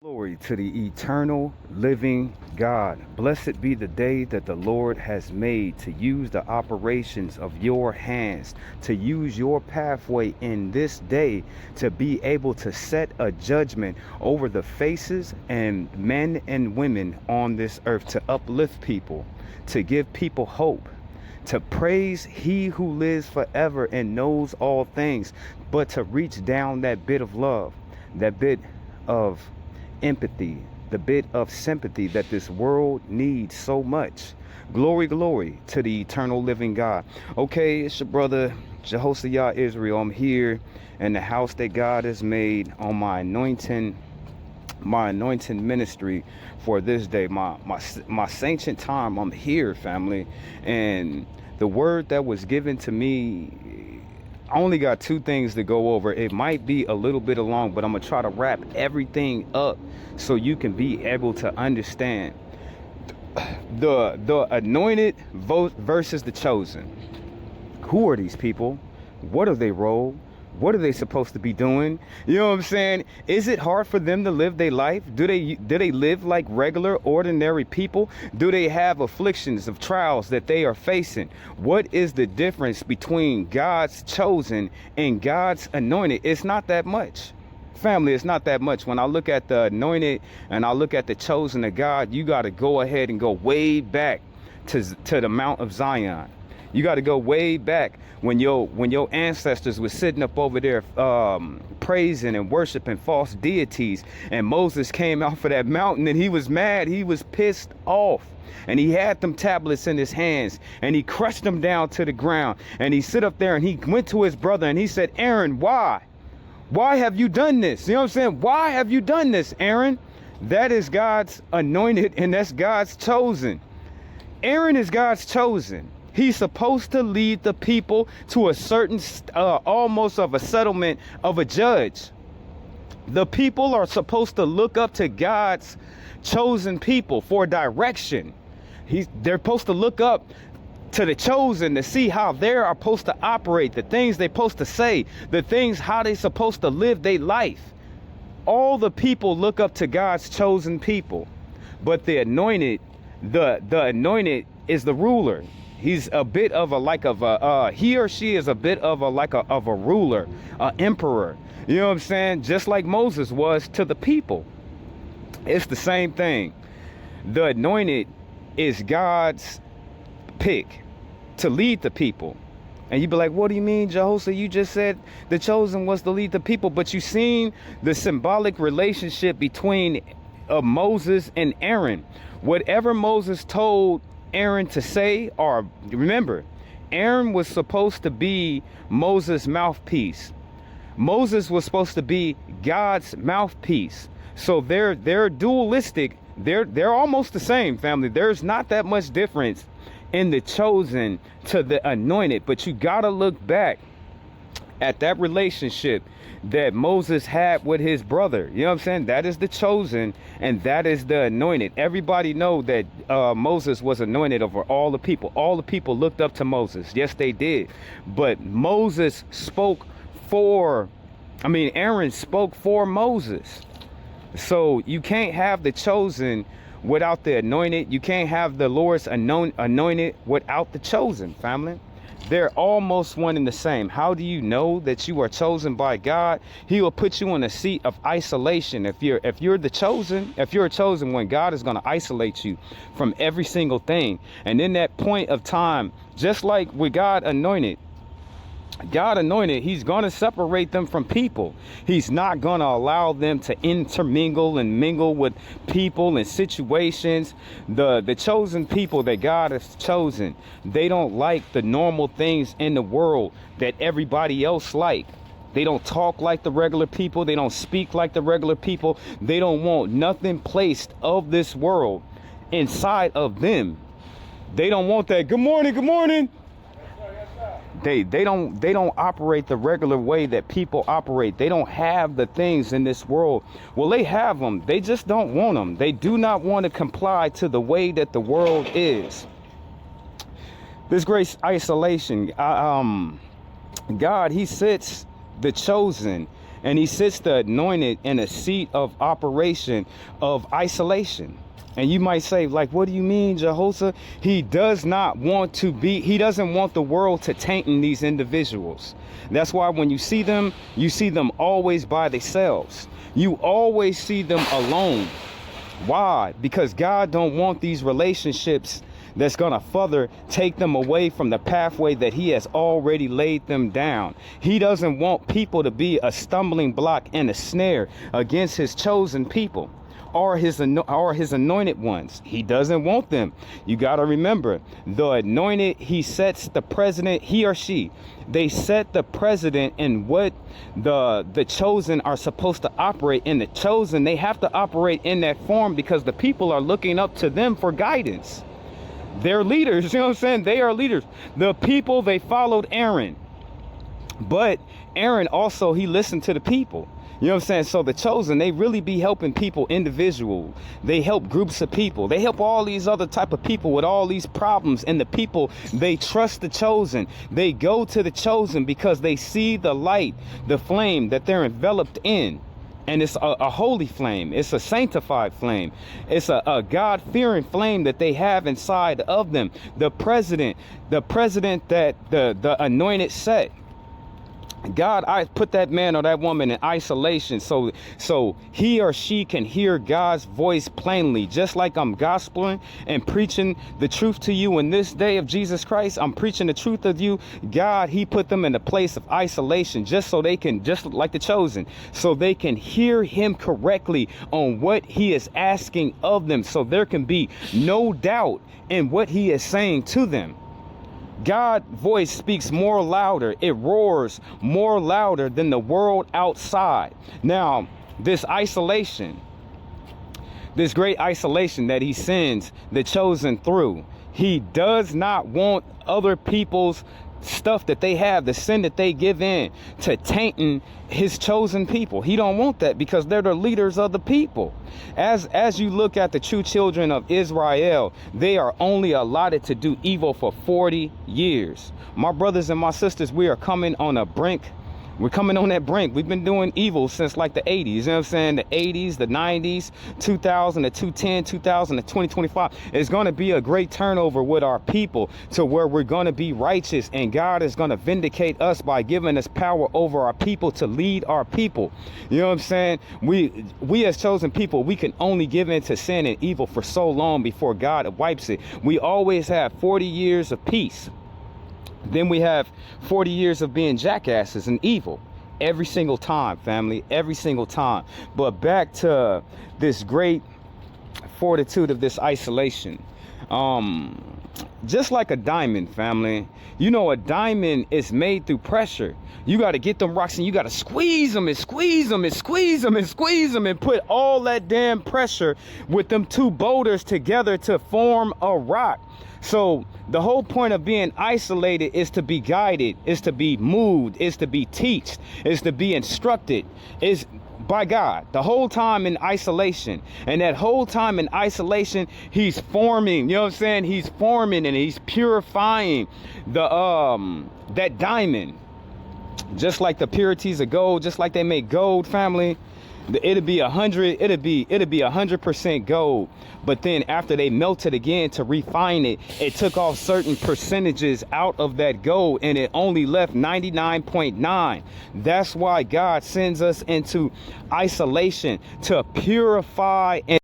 Glory to the eternal living God. Blessed be the day that the Lord has made to use the operations of your hands, to use your pathway in this day to be able to set a judgment over the faces and men and women on this earth, to uplift people, to give people hope, to praise he who lives forever and knows all things, but to reach down that bit of love, that bit of empathy, the bit of sympathy that this world needs so much. Glory, glory to the eternal living God. Okay, it's your brother Jehoshaphat Israel. I'm here in the house that God has made on my anointing ministry for this day, my sanctioned time. I'm here, family, and the word that was given to me, I only got two things to go over. It might be a little bit long, but I'm gonna try to wrap everything up so you can be able to understand the anointed versus the chosen. Who are these people? What are they role? What are they supposed to be doing? You know what I'm saying? Is it hard for them to live their life? Do they live like regular, ordinary people? Do they have afflictions of trials that they are facing? What is the difference between God's chosen and God's anointed? It's not that much. Family, it's not that much. When I look at the anointed and I look at the chosen of God, you got to go ahead and go way back to the Mount of Zion. You got to go way back when your ancestors were sitting up over there praising and worshiping false deities, and Moses came off of that mountain and he was mad. He was pissed off, and he had them tablets in his hands and he crushed them down to the ground, and he sit up there and he went to his brother and he said, Aaron, why have you done this? You know what I'm saying? Why have you done this, Aaron? That is God's anointed, and that's God's chosen. Aaron is God's chosen. He's supposed to lead the people to a certain, almost of a settlement of a judge. The people are supposed to look up to God's chosen people for direction. They're supposed to look up to the chosen to see how they are supposed to operate, the things they're supposed to say, the things, how they're supposed to live their life. All the people look up to God's chosen people, but the anointed is the ruler. He's a bit of he or she is a bit of a ruler, an emperor. You know what I'm saying? Just like Moses was to the people. It's the same thing. The anointed is God's pick to lead the people. And you'd be like, what do you mean, Jehoshaphat? You just said the chosen was to lead the people, but you seen the symbolic relationship between Moses and Aaron. Whatever Moses told Aaron to say, or remember, Aaron was supposed to be Moses' mouthpiece. Moses was supposed to be God's mouthpiece. So they're dualistic. They're almost the same, family. There's not that much difference in the chosen to the anointed, but you gotta look back at that relationship that Moses had with his brother. You know what I'm saying? That is the chosen, and that is the anointed. Everybody know that Moses was anointed over all the people. All the people looked up to Moses. Yes, they did. But Moses spoke Aaron spoke for Moses. So you can't have the chosen without the anointed. You can't have the Lord's anointed without the chosen, family. They're almost one and the same. How do you know that you are chosen by God? He will put you in a seat of isolation. If you're a chosen one, God is going to isolate you from every single thing. And in that point of time, just like with God anointed, he's going to separate them from people. He's not going to allow them to intermingle and mingle with people and situations. The chosen people that God has chosen, they don't like the normal things in the world that everybody else like. They don't talk like the regular people. They don't speak like the regular people. They don't want nothing placed of this world inside of them. They don't want that. Good morning. Good morning. They don't operate the regular way that people operate. They don't have the things in this world. Well, they have them. They just don't want them. They do not want to comply to the way that the world is. This great isolation. God, he sits the chosen And he sits the anointed in a seat of operation of isolation. And you might say, like, what do you mean, Jehoshaphat? He doesn't want the world to taint in these individuals. That's why when you see them always by themselves. You always see them alone. Why? Because God don't want these relationships that's going to further take them away from the pathway that he has already laid them down. He doesn't want people to be a stumbling block and a snare against his chosen people or his anointed ones. He doesn't want them. You got to remember, the anointed, he sets the president, he or she, they set the president in what the chosen are supposed to operate in. The chosen, they have to operate in that form because the people are looking up to them for guidance. They're leaders, you know what I'm saying? They are leaders. The people, they followed Aaron. But Aaron also, he listened to the people. You know what I'm saying? So the chosen, they really be helping people individual. They help groups of people. They help all these other type of people with all these problems. And the people, they trust the chosen. They go to the chosen because they see the light, the flame that they're enveloped in. And it's a holy flame. It's a sanctified flame. It's a God-fearing flame that they have inside of them. The president that the anointed set. God, I put that man or that woman in isolation so he or she can hear God's voice plainly. Just like I'm gospeling and preaching the truth to you in this day of Jesus Christ, I'm preaching the truth of you. God, he put them in a place of isolation just so they can, just like the chosen, so they can hear him correctly on what he is asking of them, so there can be no doubt in what he is saying to them. God's voice speaks more louder. It roars more louder than the world outside. Now, this isolation, this great isolation that he sends the chosen through, he does not want other people's stuff that they have, the sin that they give in, to tainting his chosen people. He don't want that because they're the leaders of the people. As you look at the true children of Israel, they are only allotted to do evil for 40 years. My brothers and my sisters, we are coming on a brink. We're coming on that brink. We've been doing evil since like the 80s. You know what I'm saying? The 80s, the 90s, 2000, the 2010, 2000, the 2025. It's going to be a great turnover with our people to where we're going to be righteous. And God is going to vindicate us by giving us power over our people to lead our people. You know what I'm saying? We as chosen people, we can only give in to sin and evil for so long before God wipes it. We always have 40 years of peace. Then we have 40 years of being jackasses and evil every single time, family, every single time. But back to this great fortitude of this isolation. Just like a diamond, family, you know, a diamond is made through pressure. You got to get them rocks and you got to squeeze them and squeeze them and squeeze them and squeeze them and put all that damn pressure with them two boulders together to form a rock. So the whole point of being isolated is to be guided, is to be moved, is to be taught, is to be instructed, is by God the whole time in isolation. And that whole time in isolation, he's forming, you know what I'm saying? He's forming and he's purifying the that diamond, just like the purities of gold, just like they make gold, family. It'd be 100% gold. But then after they melt it again to refine it, it took off certain percentages out of that gold and it only left 99.9. That's why God sends us into isolation to purify and